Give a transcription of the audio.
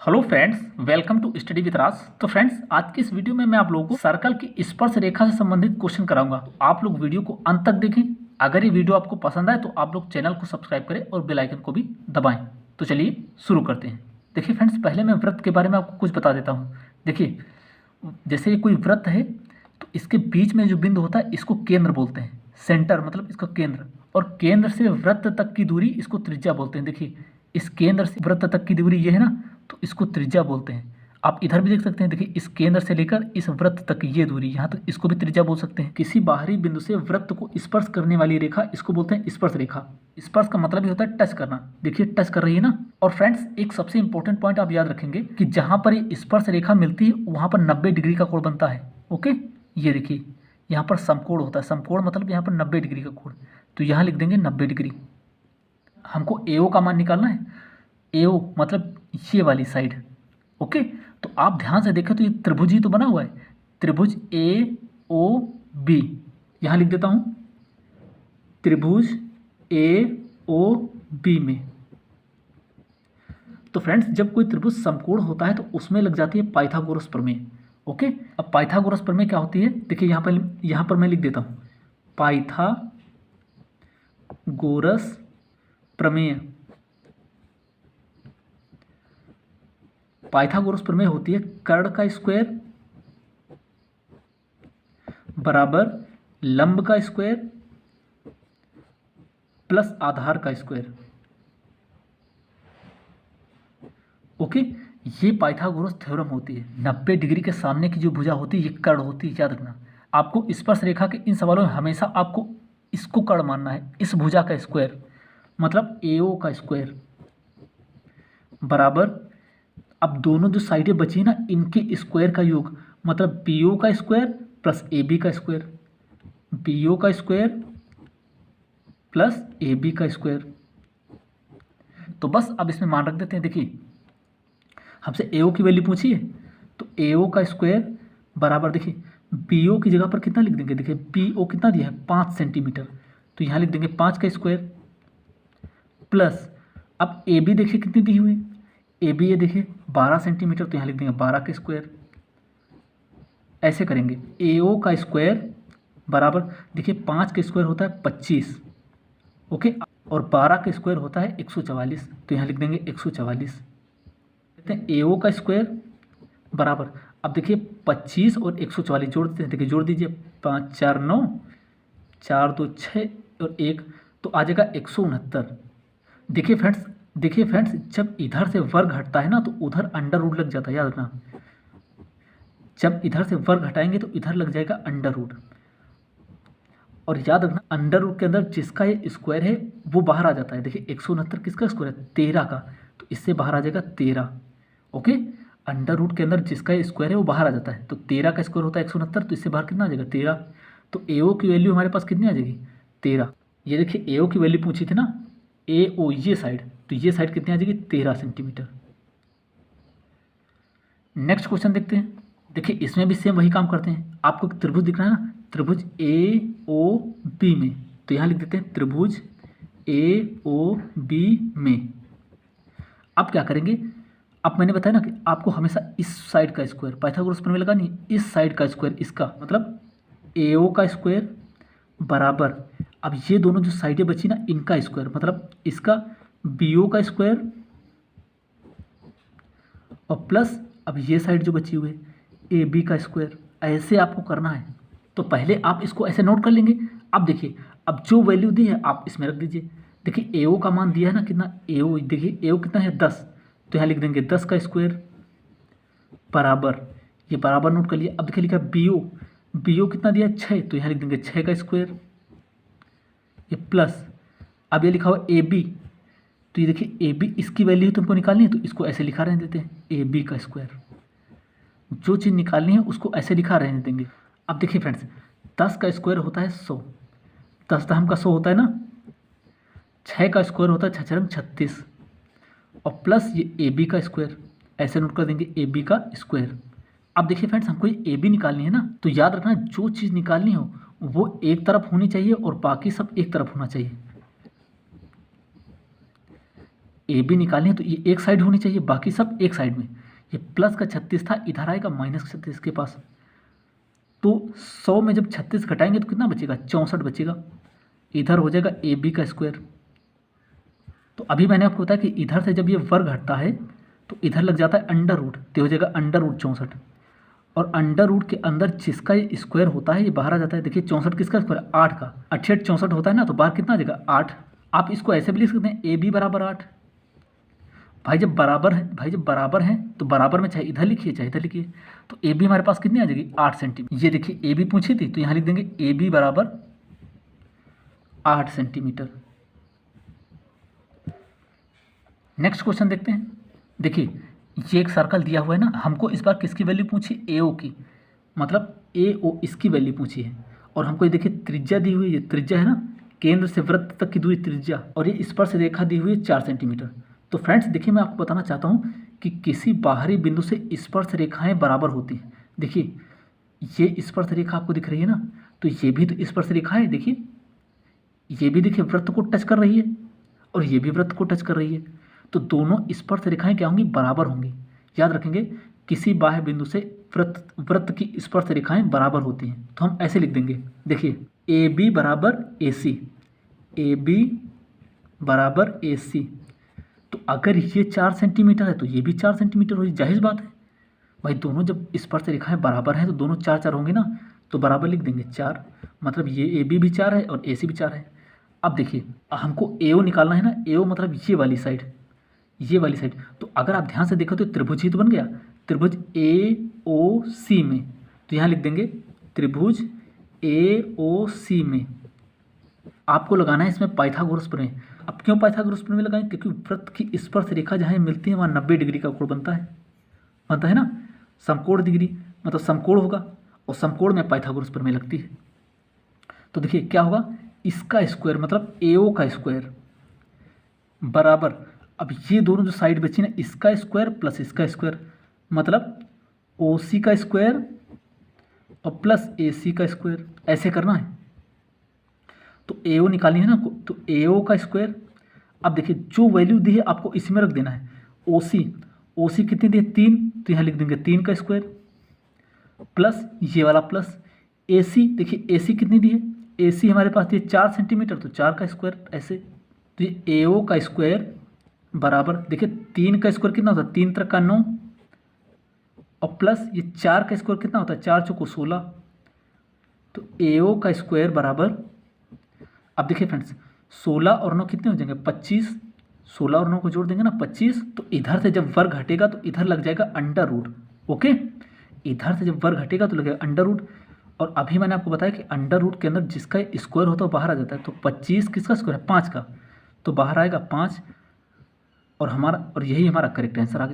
Hello friends, welcome to study with Raj. तो friends, आज की इस वीडियो में मैं आप लोगों को सर्कल की स्पर्श रेखा से संबंधित क्वेश्चन कराऊंगा। तो आप लोग वीडियो को अंत तक देखें। अगर ये वीडियो आपको पसंद आए तो आप लोग चैनल को सब्सक्राइब करें और बेल आइकन को भी दबाएं। तो चलिए शुरू करते हैं। देखिए फ्रेंड्स, पहले मैं वृत्त के बारे में आपको कुछ बता देता हूँ। देखिए, जैसे ये कोई वृत्त है तो इसके बीच में जो बिंदु होता है इसको केंद्र बोलते हैं। सेंटर मतलब इसका केंद्र, और केंद्र से वृत्त तक की दूरी इसको त्रिज्या बोलते हैं। देखिए, इस केंद्र से वृत्त तक की दूरी ये है ना, तो इसको त्रिज्या बोलते हैं। आप इधर भी देख सकते हैं। देखिए, इस केंद्र से लेकर इस वृत्त तक ये दूरी, यहाँ तक इसको भी त्रिज्या बोल सकते हैं। किसी बाहरी बिंदु से वृत्त को स्पर्श करने वाली रेखा इसको बोलते हैं स्पर्श रेखा। स्पर्श का मतलब ही होता है टच करना। देखिए, टच कर रही है ना। और फ्रेंड्स, एक सबसे इंपॉर्टेंट पॉइंट आप याद रखेंगे कि जहां पर ये स्पर्श रेखा मिलती है वहां पर 90 डिग्री का कोण बनता है। ओके, ये देखिए, यहाँ पर समकोण होता है। समकोण मतलब यहाँ पर 90 डिग्री का कोण, तो यहाँ लिख देंगे 90 डिग्री। हमको AO का मान निकालना है। AO मतलब ये वाली साइड। ओके, तो आप ध्यान से देखें तो ये त्रिभुज ही तो बना हुआ है। त्रिभुज AOB, यहाँ लिख देता हूँ त्रिभुज AOB में। तो फ्रेंड्स, जब कोई त्रिभुज समकोण होता है तो उसमें लग जाती है पाइथागोरस प्रमेय। ओके, अब पाइथागोरस प्रमेय क्या होती है? देखिए, यहाँ पर मैं लिख देता हूँ पाइथागोरस प्रमेय। पाइथागोरस प्रमेय होती है कर्ण का स्क्वायर बराबर लंब का स्क्वायर प्लस आधार का स्क्वायर। ओके, ये पाइथागोरस थ्योरम होती है। 90 डिग्री के सामने की जो भुजा होती है ये कर्ण होती है। याद रखना, आपको स्पर्श रेखा के इन सवालों में हमेशा आपको इसको कर्ण मानना है। इस भुजा का स्क्वायर मतलब AO का स्क्वायर बराबर, अब दोनों जो साइडें बची ना इनके स्क्वायर का योग मतलब BO का स्क्वायर प्लस AB का स्क्वायर। BO का स्क्वायर प्लस AB का स्क्वायर। तो बस अब इसमें मान रख देते हैं। देखिए, हमसे AO की वैल्यू पूछी है तो AO का स्क्वायर बराबर, देखिए BO की जगह पर कितना लिख देंगे। देखिए, BO कितना दिया है 5 सेंटीमीटर, तो यहाँ लिख देंगे 5 का स्क्वायर प्लस, अब AB देखिए कितनी दी हुई है। AB ये देखिए 12 सेंटीमीटर, तो यहाँ लिख देंगे 12 का स्क्वायर। ऐसे करेंगे। AO का स्क्वायर बराबर, देखिए 5 का स्क्वायर होता है 25। ओके, और 12 का स्क्वायर होता है 144, तो यहाँ लिख देंगे 144। देखते हैं AO का स्क्वायर बराबर, अब देखिए 25 और 144 जोड़ देते हैं। देखिए, जोड़ दीजिए, 5 4 9, 4 2 6 और 1, तो आ जाएगा 169। देखिए फ्रेंड्स, जब इधर से वर्ग हटता है ना तो उधर अंडर रूट लग जाता है। याद रखना, जब इधर से वर्ग हटाएंगे तो इधर लग जाएगा अंडर रूट। और याद रखना, अंडर रूट के अंदर जिसका ये स्क्वायर है वो बाहर आ जाता है। देखिए, 169 किसका स्क्वायर है? 13 का, तो इससे बाहर आ जाएगा 13। ओके, अंडर रूट के अंदर जिसका ये स्क्वायर है वो बाहर आ जाता है, तो 13 का स्क्वायर होता है 169, तो इससे बाहर कितना आ जाएगा? 13। तो AO की वैल्यू हमारे पास कितनी आ जाएगी? 13। ये देखिए, AO की वैल्यू पूछी थी ना, AO ये साइड, तो ये साइड कितनी आ जाएगी? 13 सेंटीमीटर। नेक्स्ट क्वेश्चन देखते हैं। देखिए, इसमें भी सेम वही काम करते हैं। आपको त्रिभुज दिख रहा है ना, त्रिभुज AOB में, तो यहाँ लिख देते हैं त्रिभुज AOB में। अब क्या करेंगे? अब मैंने बताया ना कि आपको हमेशा इस साइड का स्क्वायर, पाइथागोरस प्रमेय लगानी है, इस साइड का स्क्वायर, इसका मतलब AO का स्क्वायर बराबर, अब ये दोनों जो साइडें बची ना इनका स्क्वायर मतलब इसका BO का स्क्वायर और प्लस अब ये साइड जो बची हुई है AB का स्क्वायर। ऐसे आपको करना है। तो पहले आप इसको ऐसे नोट कर लेंगे। अब देखिए, अब जो वैल्यू दी है आप इसमें रख दीजिए। देखिए, AO का मान दिया है ना कितना, AO देखिए AO कितना है 10, तो यहाँ लिख देंगे 10 का स्क्वायर बराबर, ये बराबर नोट कर लिया। अब देखिए लिखा BO कितना दिया है 6, तो यहाँ लिख देंगे 6 का स्क्वायर, ये प्लस, अब ये लिखा हुआ AB, तो ये देखिए AB इसकी वैल्यू तुमको निकालनी है, तो इसको ऐसे लिखा रहने देते हैं AB का स्क्वायर। जो चीज़ निकालनी है उसको ऐसे लिखा रहने देंगे। अब देखिए फ्रेंड्स, 10 का स्क्वायर होता है 100, 10 दहम का 100 होता है ना। 6 का स्क्वायर होता है 6 छंग 36 और प्लस ये AB का स्क्वायर, ऐसे नोट कर देंगे AB का स्क्वायर। अब देखिए फ्रेंड्स, हमको ये AB निकालनी है ना, तो याद रखना जो चीज़ निकालनी हो वो एक तरफ होनी चाहिए और बाकी सब एक तरफ होना चाहिए। ए बी निकालनी है तो ये एक साइड होनी चाहिए, बाकी सब एक साइड में। ये प्लस का 36 था, इधर आएगा माइनस का 36 के पास। तो 100 में जब 36 घटाएंगे तो कितना बचेगा, 64 बचेगा। इधर हो जाएगा ए बी का स्क्वायर। तो अभी मैंने आपको बताया कि इधर से जब ये वर्ग हटता है तो इधर लग जाता है अंडर रूट, तो हो जाएगा अंडर रूट 64। और अंडर रूट के अंदर जिसका ये स्क्वायर होता है ये बाहर आ जाता है। देखिए 64 किसका स्क्वायर, 8 का। 88 64 होता है ना, तो बाहर कितना आ जाएगा, 8। आप इसको ऐसे भी लिख सकते हैं ए बी बराबर 8। भाई जब बराबर है तो बराबर में चाहे इधर लिखिए चाहे इधर लिखिए। तो ए बी हमारे पास कितनी आ जाएगी, 8 सेंटीमीटर। ये देखिए ए बी पूछी थी तो यहाँ लिख देंगे ए बी बराबर 8 सेंटीमीटर। नेक्स्ट क्वेश्चन देखते हैं। देखिए ये एक सर्कल दिया हुआ है ना, हमको इस बार किसकी वैल्यू पूछी, ए ओ की, मतलब ए ओ इसकी वैल्यू पूछी है। और हमको ये देखिए त्रिज्या दी हुई है, ये त्रिज्या है ना, केंद्र से वृत्त तक की दूरी त्रिज्या, और ये स्पर्श रेखा दी हुई है 4 सेंटीमीटर। तो फ्रेंड्स देखिए मैं आपको बताना चाहता हूँ कि किसी बाहरी बिंदु से स्पर्श रेखाएं बराबर होती हैं। देखिए ये स्पर्श रेखा आपको दिख रही है ना, तो ये भी तो स्पर्श रेखा है। देखिए ये भी देखिए वृत्त को टच कर रही है और ये भी वृत्त को टच कर रही है। तो दोनों स्पर्श रेखाएं क्या होंगी, बराबर होंगी। याद रखेंगे किसी बाह्य बिंदु से वृत्त की स्पर्श रेखाएं बराबर होती हैं। तो हम ऐसे लिख देंगे, देखिए ए बी बराबर ए सी, ए बी बराबर ए सी। तो अगर ये 4 सेंटीमीटर है तो ये भी 4 सेंटीमीटर होगी, जाहिर बात है भाई। दोनों जब स्पर्श रेखाएं बराबर हैं तो दोनों 4 4 होंगे ना, तो बराबर लिख देंगे 4। मतलब ये ए बी भी 4 है और ए सी भी 4 है। अब देखिए हमको ए ओ निकालना है ना, ए ओ मतलब ये वाली साइड, ये वाली साइड। तो अगर आप ध्यान से देखो तो त्रिभुज ही तो बन गया, त्रिभुज ए ओ सी में। तो यहाँ लिख देंगे त्रिभुज ए ओ सी में। आपको लगाना है इसमें पाइथागोरस प्रमेय। अब क्यों पाइथागोरस प्रमेय लगाएं, क्योंकि वृत्त की स्पर्श रेखा जहाँ मिलती है वहाँ 90 डिग्री का कोण बनता है ना, समकोण डिग्री मतलब समकोण होगा, और समकोण में पाइथागोरस प्रमेय लगती है। तो देखिए क्या होगा, इसका स्क्वायर मतलब ए ओ का स्क्वायर बराबर, अब ये दोनों जो साइड बची ना, इसका स्क्वायर प्लस इसका स्क्वायर, मतलब ओ सी का स्क्वायर और प्लस ए सी का स्क्वायर, ऐसे करना है। तो ए ओ निकालनी है ना, तो ए ओ का स्क्वायर। अब देखिए जो वैल्यू दी है आपको इसमें रख देना है। ओ सी कितनी दी है, 3, तो यहाँ लिख देंगे 3 का स्क्वायर प्लस ये वाला प्लस ए सी। देखिए ए सी कितनी दी है, ए सी हमारे पास दी है 4 सेंटीमीटर, तो 4 का स्क्वायर ऐसे। तो ये ए ओ का स्क्वायर बराबर, देखिए 3 का स्क्वायर कितना होता है, 3 3 का 9, और प्लस ये 4 का स्क्वायर कितना होता है, 4 चौको 16। तो ए ओ का स्क्वायर बराबर, अब देखिए फ्रेंड्स 16 और 9 कितने हो जाएंगे, 25। 16 और 9 को जोड़ देंगे ना 25। तो इधर से जब वर्ग हटेगा तो इधर लग जाएगा अंडर रूट। ओके, इधर से जब वर्ग हटेगा तो लगेगा अंडर रूट। और अभी मैंने आपको बताया कि अंडर रूट के अंदर जिसका स्क्वायर होता है वो बाहर आ जाता है। तो 25 किसका स्क्वायर है, 5 का, तो बाहर आएगा 5। और यही हमारा करेक्ट आंसर आ गया।